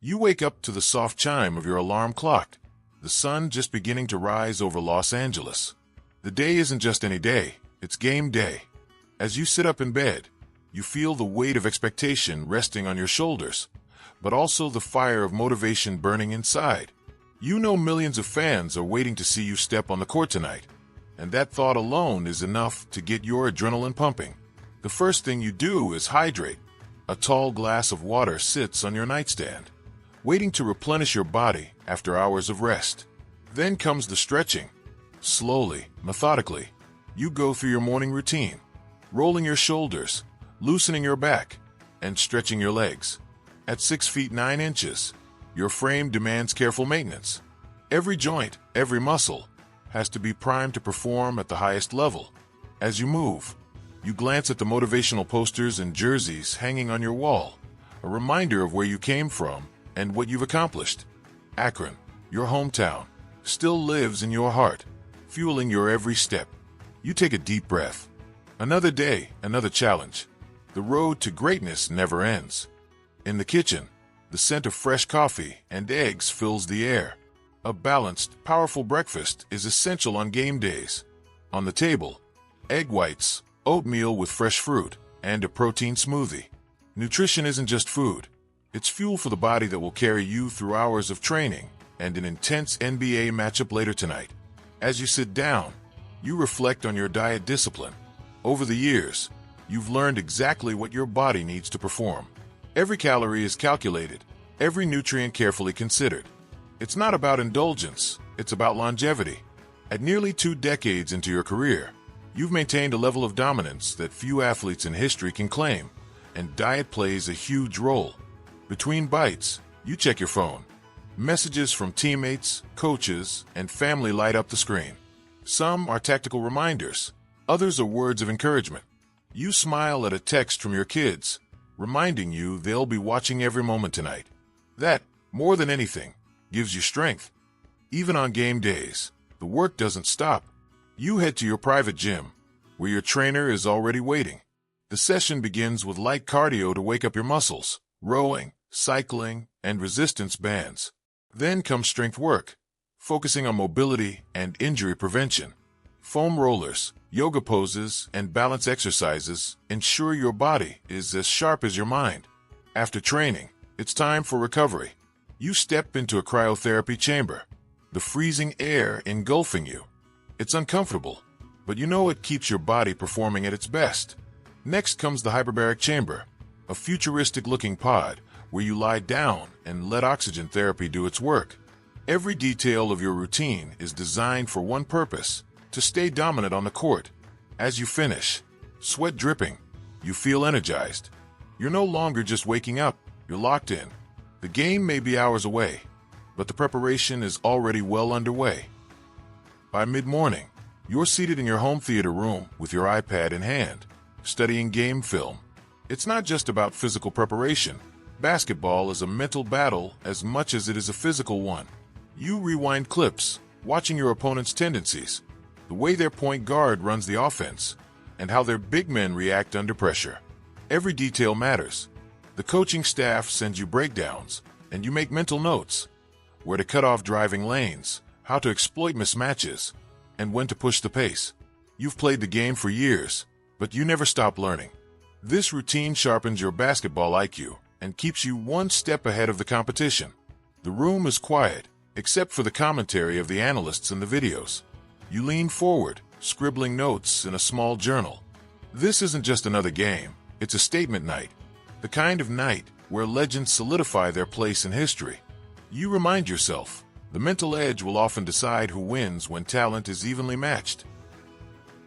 You wake up to the soft chime of your alarm clock, the sun just beginning to rise over Los Angeles. The day isn't just any day, it's game day. As you sit up in bed, you feel the weight of expectation resting on your shoulders, but also the fire of motivation burning inside. You know millions of fans are waiting to see you step on the court tonight, and that thought alone is enough to get your adrenaline pumping. The first thing you do is hydrate. A tall glass of water sits on your nightstand, waiting to replenish your body after hours of rest. Then comes the stretching. Slowly, methodically, you go through your morning routine, rolling your shoulders, loosening your back, and stretching your legs. At 6 feet 9 inches, your frame demands careful maintenance. Every joint, every muscle, has to be primed to perform at the highest level. As you move, you glance at the motivational posters and jerseys hanging on your wall, a reminder of where you came from and what you've accomplished. Akron, your hometown, still lives in your heart, fueling your every step. You take a deep breath. Another day, another challenge. The road to greatness never ends. In the kitchen, the scent of fresh coffee and eggs fills the air. A balanced, powerful breakfast is essential on game days. On the table, egg whites, oatmeal with fresh fruit, and a protein smoothie. Nutrition isn't just food. It's fuel for the body that will carry you through hours of training and an intense NBA matchup later tonight. As you sit down, you reflect on your diet discipline. Over the years, you've learned exactly what your body needs to perform. Every calorie is calculated, every nutrient carefully considered. It's not about indulgence, it's about longevity. At nearly 2 decades into your career, you've maintained a level of dominance that few athletes in history can claim, and diet plays a huge role. Between bites, you check your phone. Messages from teammates, coaches, and family light up the screen. Some are tactical reminders, others are words of encouragement. You smile at a text from your kids, reminding you they'll be watching every moment tonight. That, more than anything, gives you strength. Even on game days, the work doesn't stop. You head to your private gym, where your trainer is already waiting. The session begins with light cardio to wake up your muscles, rowing, cycling, and resistance bands. Then comes strength work, focusing on mobility and injury prevention. Foam rollers, yoga poses, and balance exercises ensure your body is as sharp as your mind. After training, it's time for recovery. You step into a cryotherapy chamber, the freezing air engulfing you. It's uncomfortable, but you know it keeps your body performing at its best. Next comes the hyperbaric chamber, a futuristic-looking pod where you lie down and let oxygen therapy do its work. Every detail of your routine is designed for one purpose: to stay dominant on the court. As you finish, sweat dripping, you feel energized. You're no longer just waking up, you're locked in. The game may be hours away, but the preparation is already well underway. By mid-morning, you're seated in your home theater room with your iPad in hand, studying game film. It's not just about physical preparation. Basketball is a mental battle as much as it is a physical one. You rewind clips, watching your opponent's tendencies, the way their point guard runs the offense, and how their big men react under pressure. Every detail matters. The coaching staff sends you breakdowns, and you make mental notes: where to cut off driving lanes, how to exploit mismatches, and when to push the pace. You've played the game for years, but you never stop learning. This routine sharpens your basketball IQ and keeps you one step ahead of the competition. The room is quiet, except for the commentary of the analysts in the videos. You lean forward, scribbling notes in a small journal. This isn't just another game, it's a statement night. The kind of night where legends solidify their place in history. You remind yourself, the mental edge will often decide who wins when talent is evenly matched.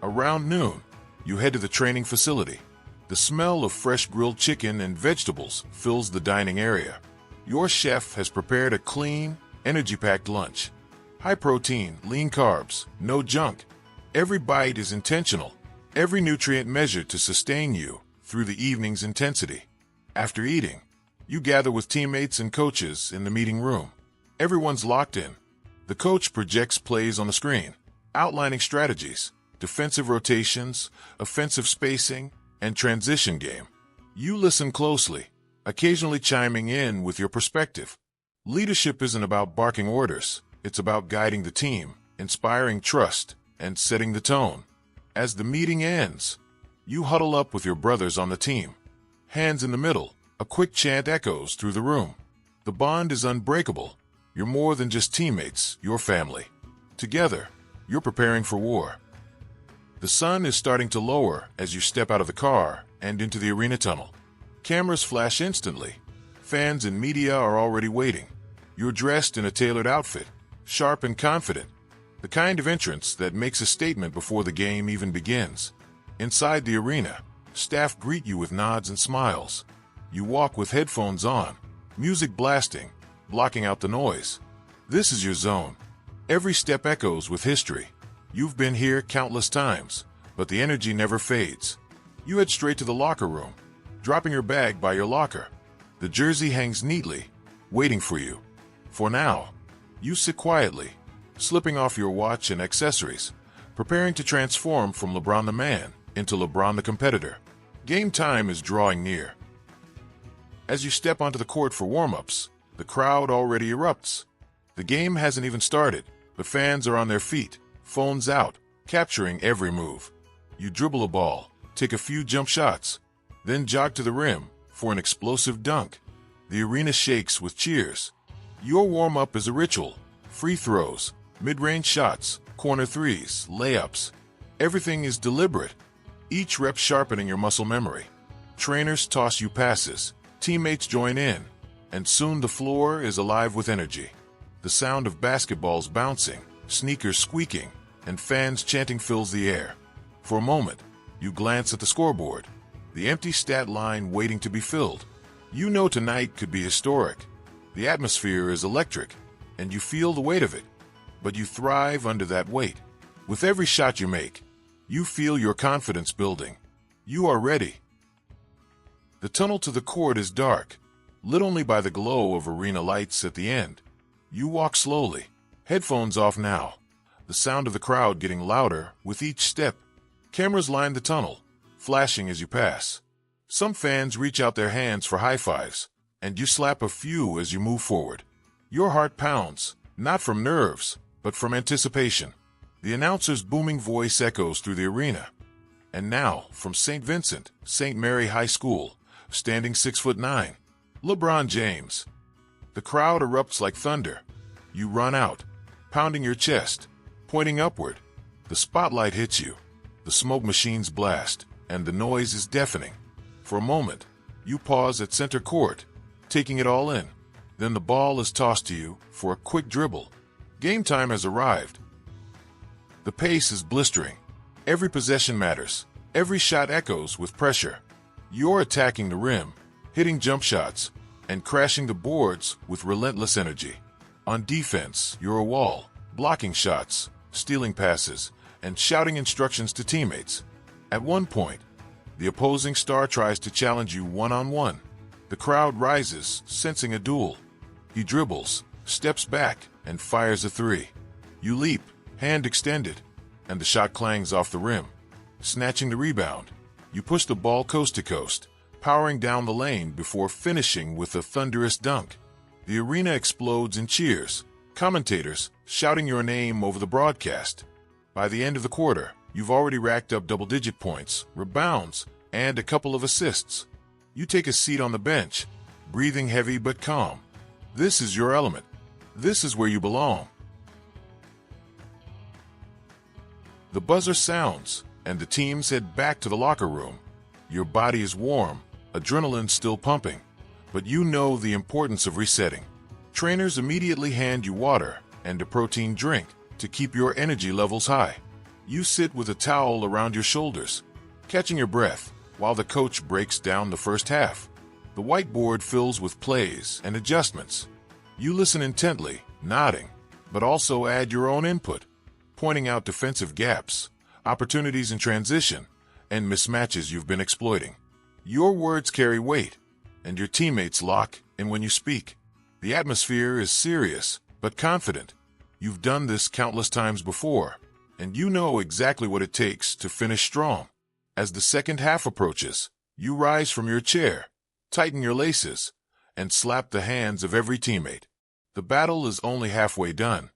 Around noon, you head to the training facility. The smell of fresh grilled chicken and vegetables fills the dining area. Your chef has prepared a clean, energy-packed lunch. High protein, lean carbs, no junk. Every bite is intentional, every nutrient measured to sustain you through the evening's intensity. After eating, you gather with teammates and coaches in the meeting room. Everyone's locked in. The coach projects plays on the screen, outlining strategies, defensive rotations, offensive spacing, and transition game. You listen closely, occasionally chiming in with your perspective. Leadership isn't about barking orders. It's about guiding the team, inspiring trust, and setting the tone. As the meeting ends, you huddle up with your brothers on the team. Hands in the middle, a quick chant echoes through the room. The bond is unbreakable. You're more than just teammates, you're family. Together, you're preparing for war. The sun is starting to lower as you step out of the car and into the arena tunnel. Cameras flash instantly. Fans and media are already waiting. You're dressed in a tailored outfit, sharp and confident, the kind of entrance that makes a statement before the game even begins. Inside the arena, staff greet you with nods and smiles. You walk with headphones on, music blasting, blocking out the noise. This is your zone. Every step echoes with history. You've been here countless times, but the energy never fades. You head straight to the locker room, dropping your bag by your locker. The jersey hangs neatly, waiting for you. For now, you sit quietly, slipping off your watch and accessories, preparing to transform from LeBron the man into LeBron the competitor. Game time is drawing near. As you step onto the court for warm-ups, the crowd already erupts. The game hasn't even started, but fans are on their feet, phones out, capturing every move. You dribble a ball, take a few jump shots, then jog to the rim for an explosive dunk. The arena shakes with cheers. Your warm-up is a ritual. Free throws, mid-range shots, corner threes, layups. Everything is deliberate, each rep sharpening your muscle memory. Trainers toss you passes, teammates join in, and soon the floor is alive with energy. The sound of basketballs bouncing, sneakers squeaking, and fans chanting fills the air. For a moment, you glance at the scoreboard, the empty stat line waiting to be filled. You know tonight could be historic. The atmosphere is electric, and you feel the weight of it. But you thrive under that weight. With every shot you make, you feel your confidence building. You are ready. The tunnel to the court is dark, lit only by the glow of arena lights at the end. You walk slowly, headphones off now, the sound of the crowd getting louder with each step. Cameras line the tunnel, flashing as you pass. Some fans reach out their hands for high fives, and you slap a few as you move forward. Your heart pounds, not from nerves, but from anticipation. The announcer's booming voice echoes through the arena. And now, from St. Vincent, St. Mary High School, standing 6'9", LeBron James. The crowd erupts like thunder. You run out, pounding your chest, pointing upward. The spotlight hits you. The smoke machines blast, and the noise is deafening. For a moment, you pause at center court, taking it all in. Then the ball is tossed to you for a quick dribble. Game time has arrived. The pace is blistering. Every possession matters. Every shot echoes with pressure. You're attacking the rim, hitting jump shots, and crashing the boards with relentless energy. On defense, you're a wall, blocking shots, stealing passes, and shouting instructions to teammates. At one point, the opposing star tries to challenge you one-on-one. The crowd rises, sensing a duel. He dribbles, steps back, and fires a three. You leap, hand extended, and the shot clangs off the rim. Snatching the rebound, you push the ball coast to coast, powering down the lane before finishing with a thunderous dunk. The arena explodes in cheers, commentators shouting your name over the broadcast. By the end of the quarter, you've already racked up double-digit points, rebounds, and a couple of assists. You take a seat on the bench, breathing heavy but calm. This is your element. This is where you belong. The buzzer sounds, and the teams head back to the locker room. Your body is warm, adrenaline still pumping, but you know the importance of resetting. Trainers immediately hand you water and a protein drink to keep your energy levels high. You sit with a towel around your shoulders, catching your breath while the coach breaks down the first half. The whiteboard fills with plays and adjustments. You listen intently, nodding, but also add your own input, pointing out defensive gaps, opportunities in transition, and mismatches you've been exploiting. Your words carry weight, and your teammates lock in when you speak. The atmosphere is serious, but confident. You've done this countless times before, and you know exactly what it takes to finish strong. As the second half approaches, you rise from your chair, tighten your laces, and slap the hands of every teammate. The battle is only halfway done.